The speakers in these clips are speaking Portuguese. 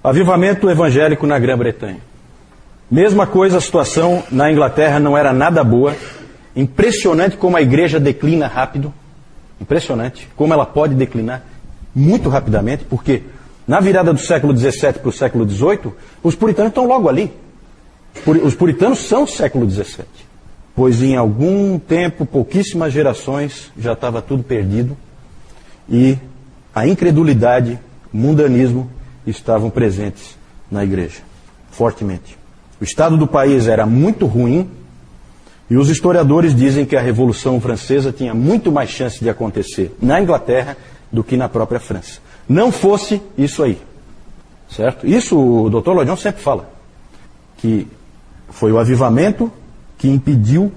Avivamento evangélico na Grã-Bretanha. Mesma coisa, a situação na Inglaterra não era nada boa. Impressionante como a igreja declina rápido. Impressionante como ela pode declinar muito rapidamente, porque na virada do século XVII para o século XVIII, os puritanos estão logo ali. Os puritanos são do século XVII. Pois em algum tempo, pouquíssimas gerações, já estava tudo perdido. E a incredulidade, o mundanismo estavam presentes na igreja, fortemente. O estado do país era muito ruim. E os historiadores dizem que a Revolução Francesa tinha muito mais chance de acontecer na Inglaterra do que na própria França. Não fosse isso aí, certo? Isso o Dr. Lloyd Jones sempre fala, que foi o avivamento que impediu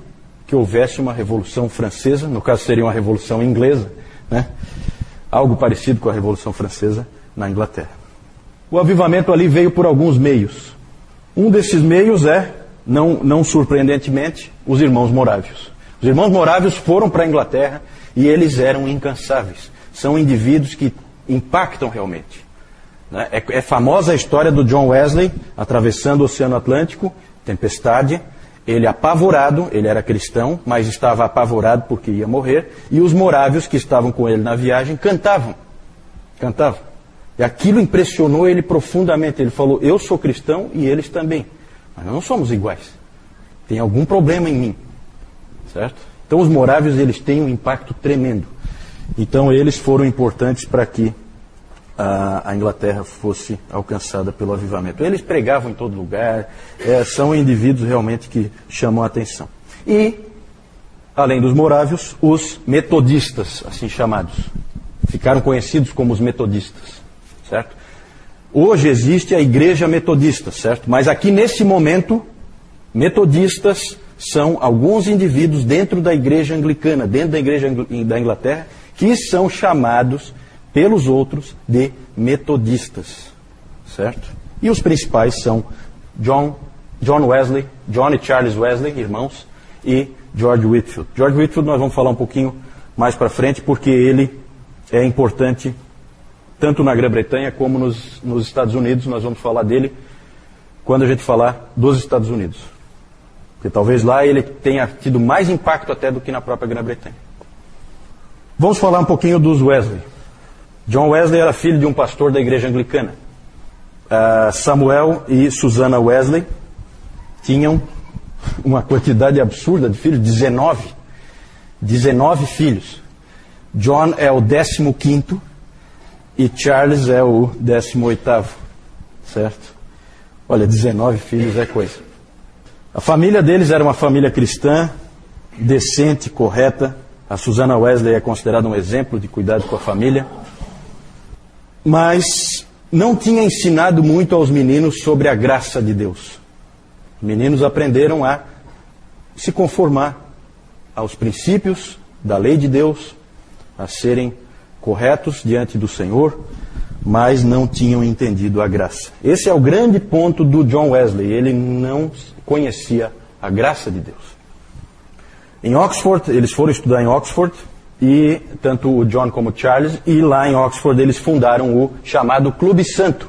que houvesse uma Revolução Francesa, no caso seria uma Revolução Inglesa, né? Algo parecido com a Revolução Francesa na Inglaterra. O avivamento ali veio por alguns meios. Um desses meios é, não surpreendentemente, os irmãos morávios. Os irmãos morávios foram para a Inglaterra e eles eram incansáveis. São indivíduos que impactam realmente. É famosa a história do John Wesley atravessando o Oceano Atlântico, tempestade. Ele apavorado, ele era cristão, mas estava apavorado porque ia morrer. E os morávios que estavam com ele na viagem cantavam. E aquilo impressionou ele profundamente. Ele falou, eu sou cristão e eles também. Mas nós não somos iguais. Tem algum problema em mim. Certo? Então os morávios, eles têm um impacto tremendo. Então eles foram importantes para que a Inglaterra fosse alcançada pelo avivamento. Eles pregavam em todo lugar. São indivíduos realmente que chamam a atenção. E, além dos morávios, os metodistas, assim chamados. Ficaram conhecidos como os metodistas. Certo? Hoje existe a igreja metodista, certo? Mas aqui nesse momento, metodistas são alguns indivíduos dentro da igreja anglicana, dentro da igreja da Inglaterra, que são chamados pelos outros de metodistas, certo? E os principais são John Wesley, John e Charles Wesley, irmãos, e George Whitefield. George Whitefield nós vamos falar um pouquinho mais para frente, porque ele é importante tanto na Grã-Bretanha como nos Estados Unidos. Nós vamos falar dele quando a gente falar dos Estados Unidos. Porque talvez lá ele tenha tido mais impacto até do que na própria Grã-Bretanha. Vamos falar um pouquinho dos Wesley. John Wesley era filho de um pastor da igreja anglicana. Samuel e Susana Wesley tinham uma quantidade absurda de filhos, 19 filhos. John é o 15º e Charles é o 18º, certo? Olha, 19 filhos é coisa. A família deles era uma família cristã, decente, correta. A Susana Wesley é considerada um exemplo de cuidado com a família. Mas não tinha ensinado muito aos meninos sobre a graça de Deus. Os meninos aprenderam a se conformar aos princípios da lei de Deus, a serem corretos diante do Senhor, mas não tinham entendido a graça. Esse é o grande ponto do John Wesley. Ele não conhecia a graça de Deus. Em Oxford, eles foram estudar em Oxford, e tanto o John como o Charles, e lá em Oxford eles fundaram o chamado Clube Santo.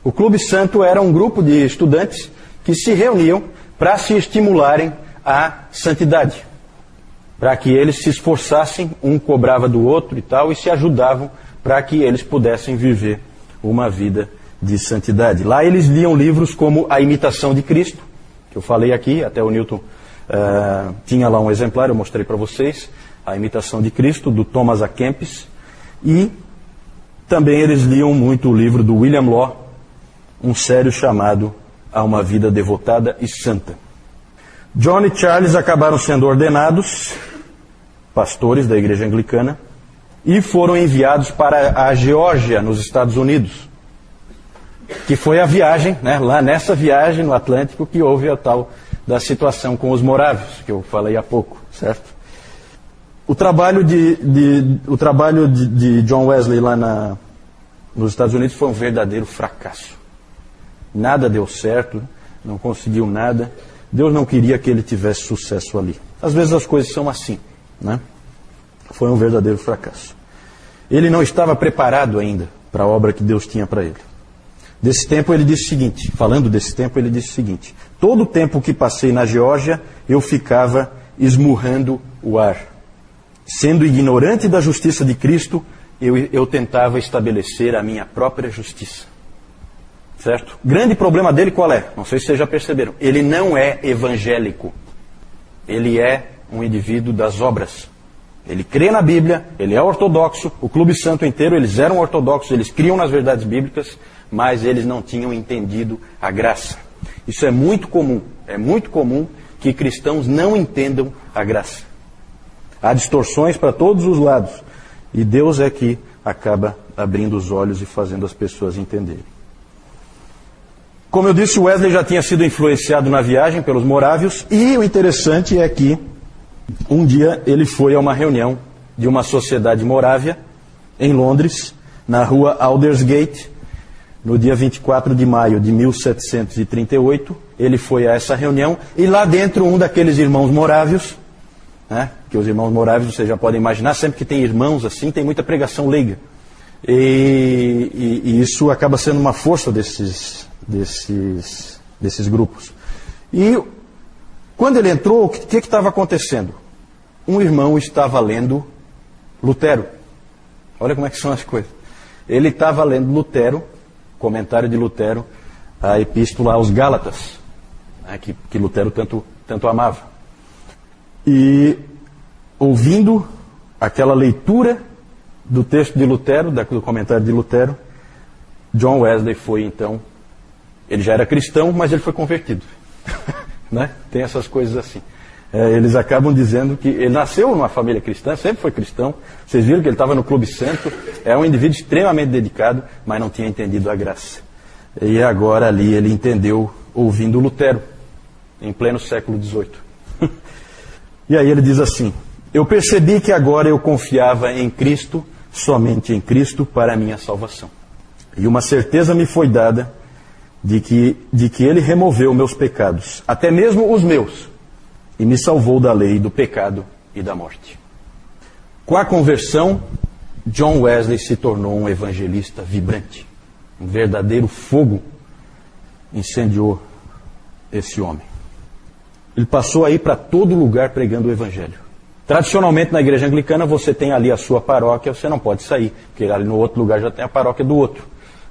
O Clube Santo era um grupo de estudantes que se reuniam para se estimularem à santidade, para que eles se esforçassem, um cobrava do outro e tal, e se ajudavam para que eles pudessem viver uma vida de santidade. Lá eles liam livros como A Imitação de Cristo, que eu falei aqui, até o Newton tinha lá um exemplar, eu mostrei para vocês, A Imitação de Cristo, do Thomas A. Kempis, e também eles liam muito o livro do William Law, um sério chamado A Uma Vida Devotada e Santa. John e Charles acabaram sendo ordenados pastores da igreja anglicana e foram enviados para a Geórgia, nos Estados Unidos, que foi a viagem, né, lá nessa viagem no Atlântico, que houve a tal da situação com os morávios, que eu falei há pouco, certo? O trabalho de John Wesley lá nos Estados Unidos foi um verdadeiro fracasso. Nada deu certo, não conseguiu nada. Deus não queria que ele tivesse sucesso ali. Às vezes as coisas são assim, né? Foi um verdadeiro fracasso. Ele não estava preparado ainda para a obra que Deus tinha para ele. Desse tempo ele disse o seguinte, falando desse tempo ele disse o seguinte: todo o tempo que passei na Geórgia, eu ficava esmurrando o ar. Sendo ignorante da justiça de Cristo, eu tentava estabelecer a minha própria justiça. Certo? Grande problema dele qual é? Não sei se vocês já perceberam. Ele não é evangélico. Ele é um indivíduo das obras. Ele crê na Bíblia, ele é ortodoxo, o Clube Santo inteiro, eles eram ortodoxos, eles criam nas verdades bíblicas, mas eles não tinham entendido a graça. Isso é muito comum que cristãos não entendam a graça. Há distorções para todos os lados, e Deus é que acaba abrindo os olhos e fazendo as pessoas entenderem. Como eu disse, Wesley já tinha sido influenciado na viagem pelos morávios, e o interessante é que um dia ele foi a uma reunião de uma sociedade morávia em Londres, na rua Aldersgate, no dia 24 de maio de 1738. Ele foi a essa reunião e lá dentro um daqueles irmãos morávios, né, que os irmãos morávios vocês já podem imaginar, sempre que tem irmãos assim, tem muita pregação leiga. E isso acaba sendo uma força desses grupos. E quando ele entrou, o que estava acontecendo? Um irmão estava lendo Lutero. Olha como é que são as coisas. Ele estava lendo Lutero, comentário de Lutero, a epístola aos Gálatas, né, que Lutero tanto amava. E ouvindo aquela leitura do texto de Lutero, do comentário de Lutero, John Wesley foi então, ele já era cristão, mas ele foi convertido. Né? Tem essas coisas assim. Eles acabam dizendo que ele nasceu numa família cristã, sempre foi cristão. Vocês viram que ele estava no Clube Santo, é um indivíduo extremamente dedicado, mas não tinha entendido a graça. E agora ali ele entendeu ouvindo Lutero, em pleno século XVIII. E aí ele diz assim: eu percebi que agora eu confiava em Cristo, somente em Cristo, para a minha salvação. E uma certeza me foi dada de que Ele removeu meus pecados, até mesmo os meus, e me salvou da lei, do pecado e da morte. Com a conversão, John Wesley se tornou um evangelista vibrante. Um verdadeiro fogo incendiou esse homem. Ele passou a ir para todo lugar pregando o evangelho. Tradicionalmente na igreja anglicana você tem ali a sua paróquia, você não pode sair, porque ali no outro lugar já tem a paróquia do outro.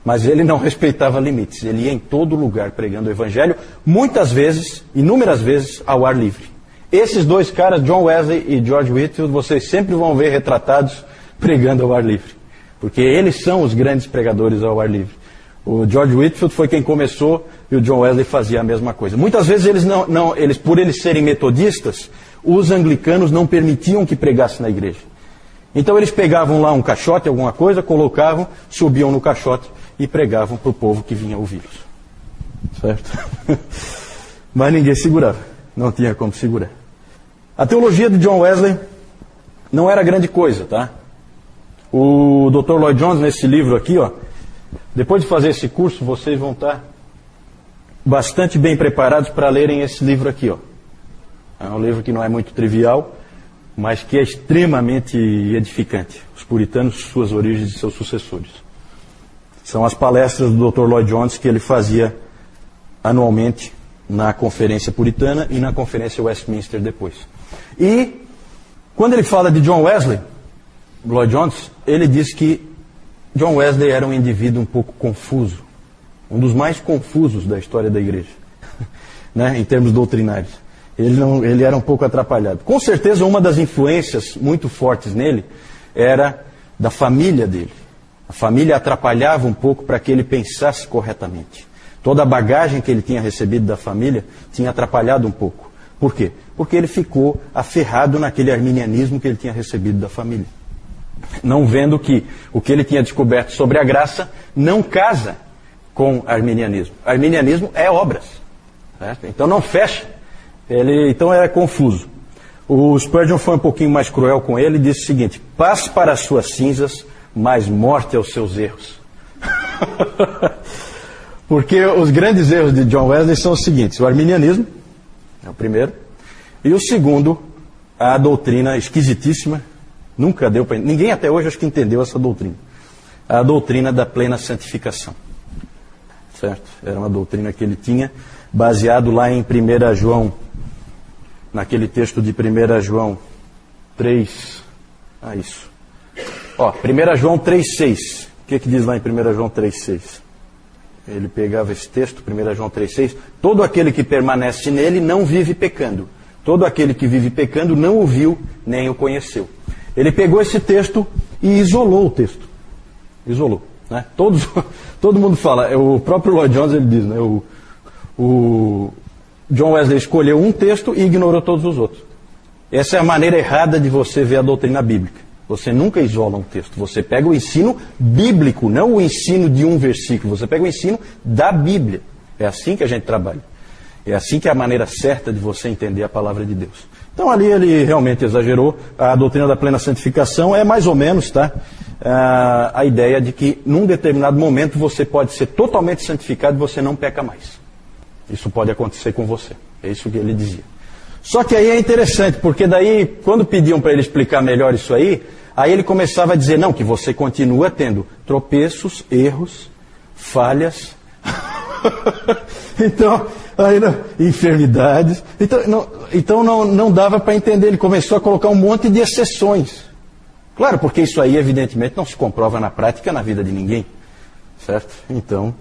Mas ele não respeitava limites, ele ia em todo lugar pregando o evangelho, muitas vezes, inúmeras vezes, ao ar livre. Esses dois caras, John Wesley e George Whitefield, vocês sempre vão ver retratados pregando ao ar livre. Porque eles são os grandes pregadores ao ar livre. O George Whitefield foi quem começou e o John Wesley fazia a mesma coisa. Muitas vezes eles por eles serem metodistas, os anglicanos não permitiam que pregasse na igreja. Então eles pegavam lá um caixote, alguma coisa, colocavam, subiam no caixote e pregavam para o povo que vinha ouvi-los. Certo? Mas ninguém segurava. Não tinha como segurar. A teologia de John Wesley não era grande coisa, tá? O Dr. Lloyd Jones, nesse livro aqui, ó, depois de fazer esse curso, vocês vão estar bastante bem preparados para lerem esse livro aqui, ó. É um livro que não é muito trivial, mas que é extremamente edificante. Os puritanos, suas origens e seus sucessores. São as palestras do Dr. Lloyd Jones que ele fazia anualmente na Conferência Puritana e na Conferência Westminster depois. E quando ele fala de John Wesley, Lloyd Jones, ele diz que John Wesley era um indivíduo um pouco confuso, um dos mais confusos da história da igreja, né, em termos doutrinários. Ele era um pouco atrapalhado. Com certeza uma das influências muito fortes nele era da família dele. A família atrapalhava um pouco para que ele pensasse corretamente. Toda a bagagem que ele tinha recebido da família tinha atrapalhado um pouco. Por quê? Porque ele ficou aferrado naquele arminianismo que ele tinha recebido da família. Não vendo que o que ele tinha descoberto sobre a graça não casa com arminianismo. Arminianismo é obras. Certo? Então não fecha. Então era confuso. O Spurgeon foi um pouquinho mais cruel com ele e disse o seguinte: paz para as suas cinzas, mas morte aos seus erros. Porque os grandes erros de John Wesley são os seguintes: o arminianismo é o primeiro, e o segundo, a doutrina esquisitíssima, nunca deu para ninguém até hoje acho que entendeu essa doutrina, a doutrina da plena santificação. certo? Era uma doutrina que ele tinha, baseado lá em 1 João, naquele texto de 1 João 3, isso. 1 João 3,6, o que diz lá em 1 João 3,6? Ele pegava esse texto, 1 João 3,6, todo aquele que permanece nele não vive pecando, todo aquele que vive pecando não o viu nem o conheceu. Ele pegou esse texto e isolou o texto, isolou. Né? Todo mundo fala, o próprio Lloyd Jones ele diz, né? O John Wesley escolheu um texto e ignorou todos os outros. Essa é a maneira errada de você ver a doutrina bíblica. Você nunca isola um texto, você pega o ensino bíblico, não o ensino de um versículo, você pega o ensino da Bíblia. É assim que a gente trabalha. É assim que é a maneira certa de você entender a palavra de Deus. Então ali ele realmente exagerou. A doutrina da plena santificação é mais ou menos, tá? A ideia de que num determinado momento você pode ser totalmente santificado e você não peca mais. Isso pode acontecer com você. É isso que ele dizia. Só que aí é interessante, porque daí, quando pediam para ele explicar melhor isso aí ele começava a dizer, não, que você continua tendo tropeços, erros, falhas, então, enfermidades. Então não dava para entender, ele começou a colocar um monte de exceções. Claro, porque isso aí, evidentemente, não se comprova na prática na vida de ninguém. Certo? Então,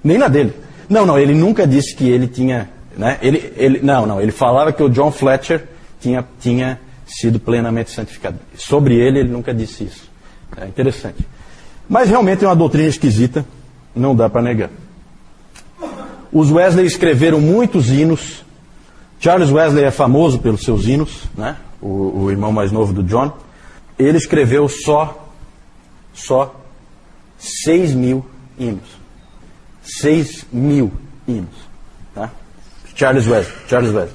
nem na dele. Não, ele nunca disse que ele tinha... Né? Ele falava que o John Fletcher tinha sido plenamente santificado. Sobre ele nunca disse isso. É interessante. Mas realmente é uma doutrina esquisita, não dá para negar. Os Wesley escreveram muitos hinos. Charles Wesley é famoso pelos seus hinos, né? O irmão mais novo do John. Ele escreveu só 6.000 hinos. 6.000 hinos. Tá? Charles Wesley.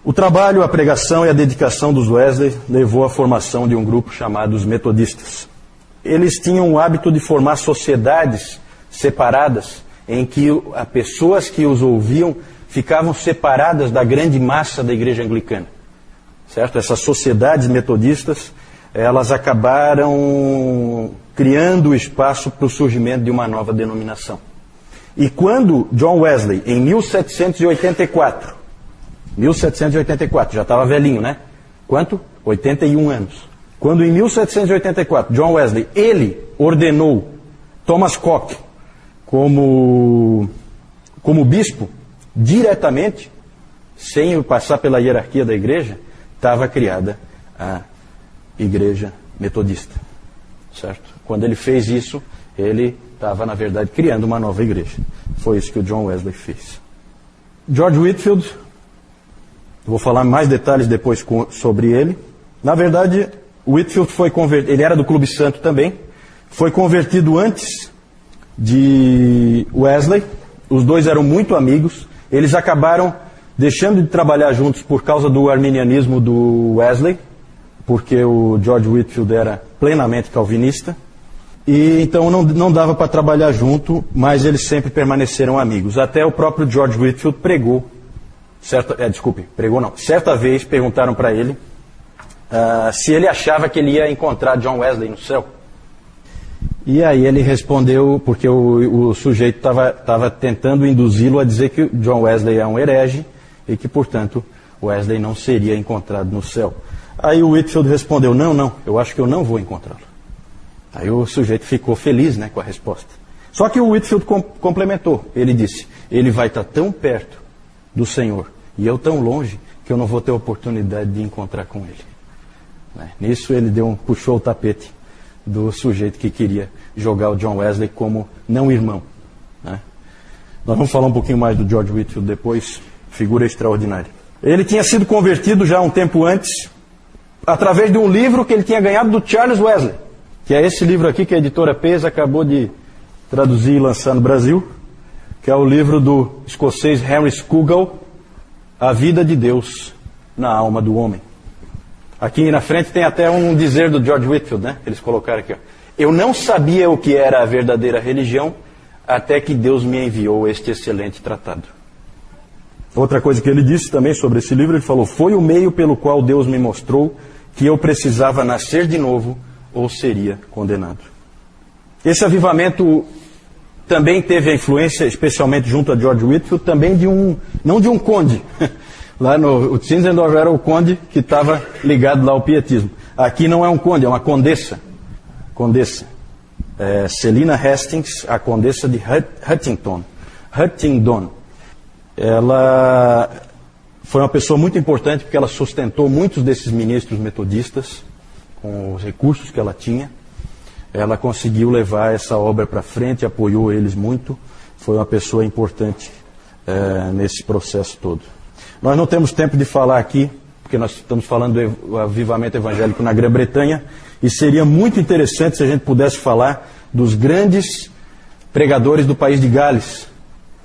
O trabalho, a pregação e a dedicação dos Wesley levou à formação de um grupo chamado os Metodistas. Eles tinham o hábito de formar sociedades separadas, em que as pessoas que os ouviam ficavam separadas da grande massa da igreja anglicana. Certo? Essas sociedades metodistas, elas acabaram criando espaço para o surgimento de uma nova denominação. E quando John Wesley, em 1784, já estava velhinho, né? Quanto? 81 anos. Quando em 1784, John Wesley, ele ordenou Thomas Coke como bispo, diretamente, sem passar pela hierarquia da igreja, estava criada a igreja metodista. Certo? Quando ele fez isso, ele estava, na verdade, criando uma nova igreja. Foi isso que o John Wesley fez. George Whitefield, vou falar mais detalhes depois sobre ele. Na verdade, Whitefield foi convertido, ele era do Clube Santo também, foi convertido antes de Wesley. Os dois eram muito amigos. Eles acabaram deixando de trabalhar juntos por causa do arminianismo do Wesley, porque o George Whitefield era plenamente calvinista. E então não dava para trabalhar junto, mas eles sempre permaneceram amigos. Até o próprio George Whitefield pregou. Certa vez perguntaram para ele se ele achava que ele ia encontrar John Wesley no céu. E aí ele respondeu, porque o sujeito estava tentando induzi-lo a dizer que John Wesley é um herege e que, portanto, Wesley não seria encontrado no céu. Aí o Whitefield respondeu, não, eu acho que eu não vou encontrá-lo. Aí o sujeito ficou feliz, né, com a resposta. Só que o Whitefield complementou. Ele disse, ele vai estar tão perto do Senhor e eu tão longe que eu não vou ter oportunidade de encontrar com ele. Nisso ele puxou o tapete do sujeito que queria jogar o John Wesley como não irmão. Né? Nós vamos falar um pouquinho mais do George Whitefield depois, figura extraordinária. Ele tinha sido convertido já um tempo antes, através de um livro que ele tinha ganhado do Charles Wesley, que é esse livro aqui que a editora Pes acabou de traduzir e lançar no Brasil, que é o livro do escocês Henry Scougal, A Vida de Deus na Alma do Homem. Aqui na frente tem até um dizer do George Whitefield, né? Eles colocaram aqui, ó. Eu não sabia o que era a verdadeira religião até que Deus me enviou este excelente tratado. Outra coisa que ele disse também sobre esse livro, ele falou, foi o meio pelo qual Deus me mostrou que eu precisava nascer de novo ou seria condenado. Esse avivamento também teve a influência, especialmente junto a George Whitefield, também não de um conde. Lá o Zinzendorf era o conde que estava ligado lá ao pietismo. Aqui não é um conde, é uma condessa. Celina Hastings, a condessa de Huntingdon. Ela foi uma pessoa muito importante porque ela sustentou muitos desses ministros metodistas com os recursos que ela tinha. Ela conseguiu levar essa obra para frente, apoiou eles muito. Foi uma pessoa importante nesse processo todo. Nós não temos tempo de falar aqui, porque nós estamos falando do avivamento evangélico na Grã-Bretanha, e seria muito interessante se a gente pudesse falar dos grandes pregadores do país de Gales,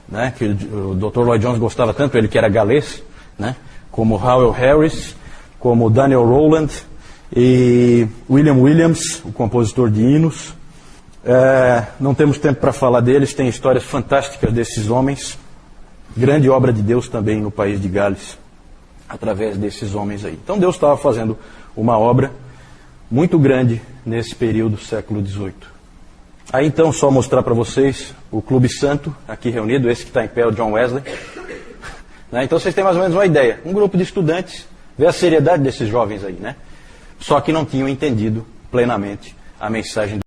né, que o Dr. Lloyd Jones gostava tanto, ele que era galês, né, como Howell Harris, como Daniel Rowland e William Williams, o compositor de hinos. Não temos tempo para falar deles, tem histórias fantásticas desses homens. Grande obra de Deus também no país de Gales, através desses homens aí. Então Deus estava fazendo uma obra muito grande nesse período do século XVIII. Aí então, só mostrar para vocês o Clube Santo, aqui reunido, esse que está em pé, o John Wesley. Né? Então vocês têm mais ou menos uma ideia. Um grupo de estudantes, vê a seriedade desses jovens aí, né? Só que não tinham entendido plenamente a mensagem